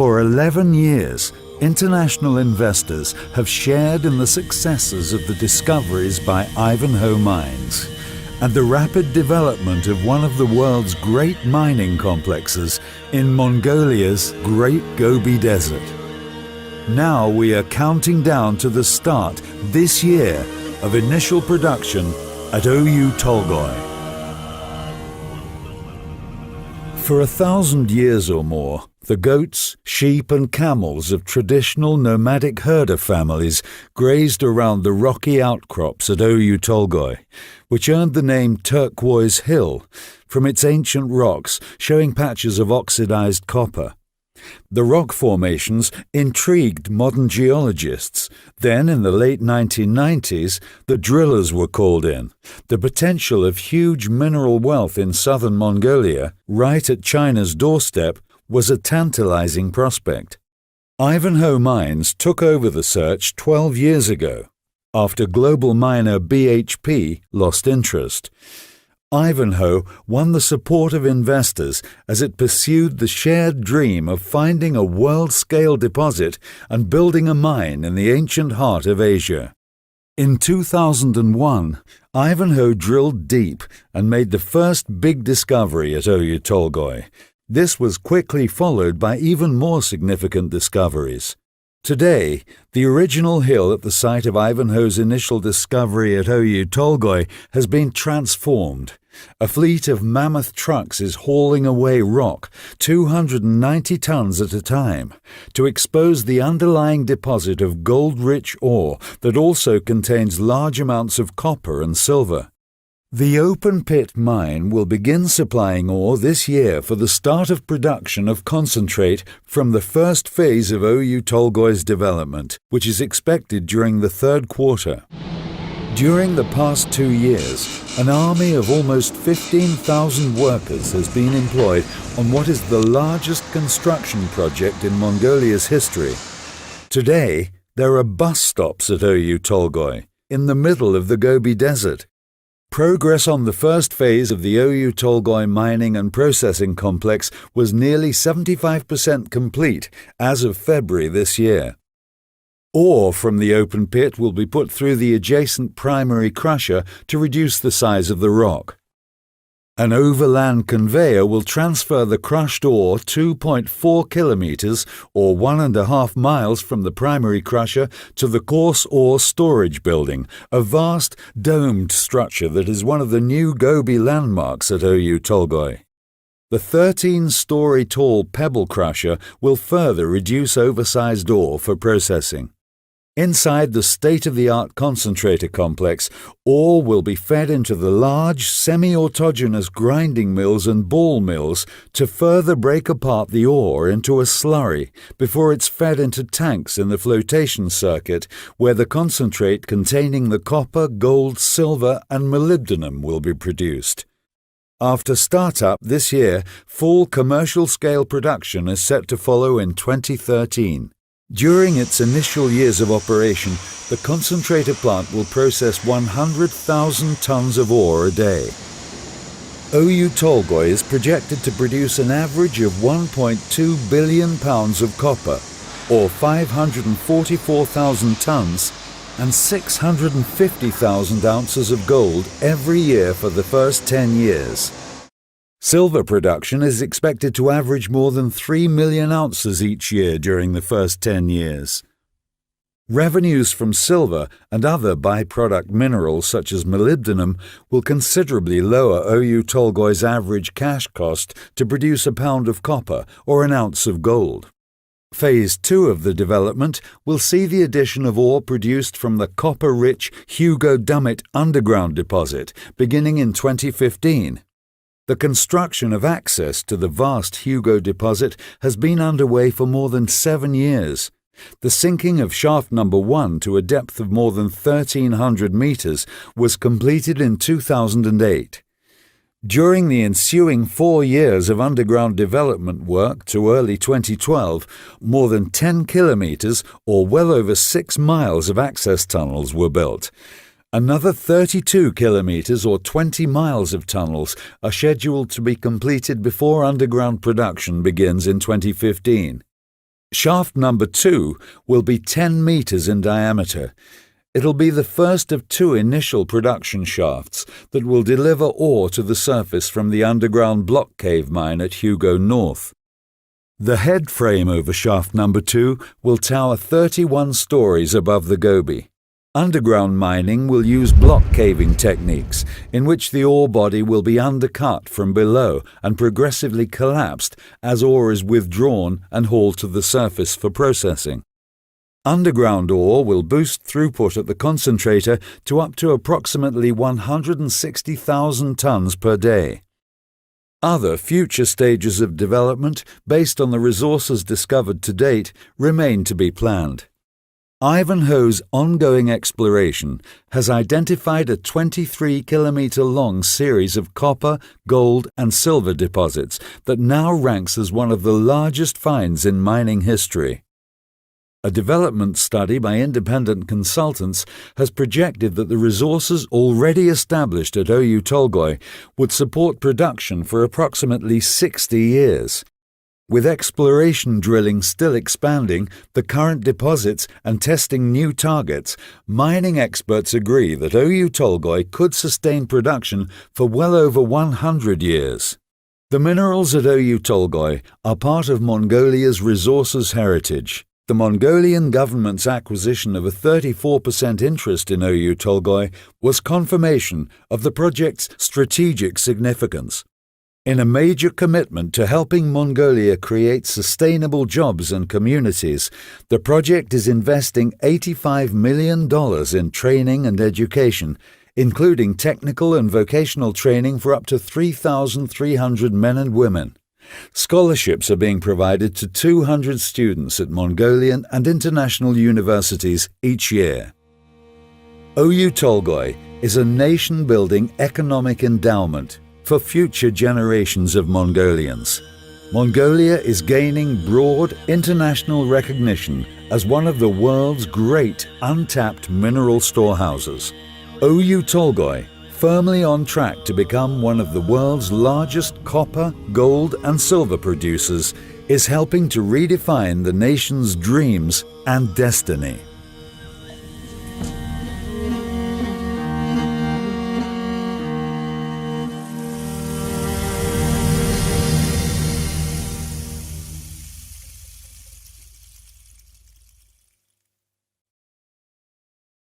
For 11 years, international investors have shared in the successes of the discoveries by Ivanhoe Mines and the rapid development of one of the world's great mining complexes in Mongolia's Great Gobi Desert. Now we are counting down to the start this year of initial production at Ogow Tolgoi. For 1,000 years or more, the goats, sheep and camels of traditional nomadic herder families grazed around the rocky outcrops at Ogow Tolgoi, which earned the name Turquoise Hill from its ancient rocks showing patches of oxidized copper. The rock formations intrigued modern geologists. Then, in the late 1990s, the drillers were called in. The potential of huge mineral wealth in southern Mongolia, right at China's doorstep, was a tantalizing prospect. Ivanhoe Mines took over the search 12 years ago, after global miner BHP lost interest. Ivanhoe won the support of investors as it pursued the shared dream of finding a world-scale deposit and building a mine in the ancient heart of Asia. In 2001, Ivanhoe drilled deep and made the first big discovery at Ogow Tolgoi. This was quickly followed by even more significant discoveries. Today, the original hill at the site of Ivanhoe's initial discovery at Ogow Tolgoi has been transformed. A fleet of mammoth trucks is hauling away rock, 290 tons at a time, to expose the underlying deposit of gold-rich ore that also contains large amounts of copper and silver. The open-pit mine will begin supplying ore this year for the start of production of concentrate from the first phase of Ogow Tolgoi's development, which is expected during the third quarter. During the past 2 years, an army of almost 15,000 workers has been employed on what is the largest construction project in Mongolia's history. Today, there are bus stops at Ogow Tolgoi, in the middle of the Gobi Desert. Progress on the first phase of the Ogow Tolgoi mining and processing complex was nearly 75% complete as of February this year. Ore from the open pit will be put through the adjacent primary crusher to reduce the size of the rock. An overland conveyor will transfer the crushed ore 2.4 kilometers or 1.5 miles from the primary crusher to the coarse ore storage building, a vast domed structure that is one of the new Gobi landmarks at Ogow Tolgoi. The 13-story tall pebble crusher will further reduce oversized ore for processing. Inside the state-of-the-art concentrator complex, ore will be fed into the large semi-autogenous grinding mills and ball mills to further break apart the ore into a slurry before it's fed into tanks in the flotation circuit where the concentrate containing the copper, gold, silver and molybdenum will be produced. After startup this year, full commercial-scale production is set to follow in 2013. During its initial years of operation, the concentrator plant will process 100,000 tons of ore a day. Ogow Tolgoi is projected to produce an average of 1.2 billion pounds of copper, or 544,000 tons, and 650,000 ounces of gold every year for the first 10 years. Silver production is expected to average more than 3 million ounces each year during the first 10 years. Revenues from silver and other byproduct minerals such as molybdenum will considerably lower Ogow Tolgoi's average cash cost to produce a pound of copper or an ounce of gold. Phase 2 of the development will see the addition of ore produced from the copper-rich Hugo Dummit underground deposit beginning in 2015. The construction of access to the vast Hugo deposit has been underway for more than 7 years. The sinking of shaft number 1 to a depth of more than 1,300 meters was completed in 2008. During the ensuing 4 years of underground development work to early 2012, more than 10 kilometers or well over 6 miles of access tunnels were built. Another 32 kilometers or 20 miles of tunnels are scheduled to be completed before underground production begins in 2015. Shaft number 2 will be 10 meters in diameter. It'll be the first of 2 initial production shafts that will deliver ore to the surface from the underground block cave mine at Hugo North. The head frame over shaft number 2 will tower 31 stories above the Gobi. Underground mining will use block caving techniques, in which the ore body will be undercut from below and progressively collapsed as ore is withdrawn and hauled to the surface for processing. Underground ore will boost throughput at the concentrator to up to approximately 160,000 tons per day. Other future stages of development, based on the resources discovered to date, remain to be planned. Ivanhoe's ongoing exploration has identified a 23-kilometre-long series of copper, gold and silver deposits that now ranks as one of the largest finds in mining history. A development study by independent consultants has projected that the resources already established at Oyu Tolgoi would support production for approximately 60 years. With exploration drilling still expanding the current deposits and testing new targets, mining experts agree that Oyu Tolgoi could sustain production for well over 100 years. The minerals at Oyu Tolgoi are part of Mongolia's resources heritage. The Mongolian government's acquisition of a 34% interest in Oyu Tolgoi was confirmation of the project's strategic significance. In a major commitment to helping Mongolia create sustainable jobs and communities, the project is investing $85 million in training and education, including technical and vocational training for up to 3,300 men and women. Scholarships are being provided to 200 students at Mongolian and international universities each year. Oyu Tolgoi is a nation-building economic endowment for future generations of Mongolians. Mongolia is gaining broad international recognition as one of the world's great untapped mineral storehouses. Oyu Tolgoi, firmly on track to become one of the world's largest copper, gold and silver producers, is helping to redefine the nation's dreams and destiny.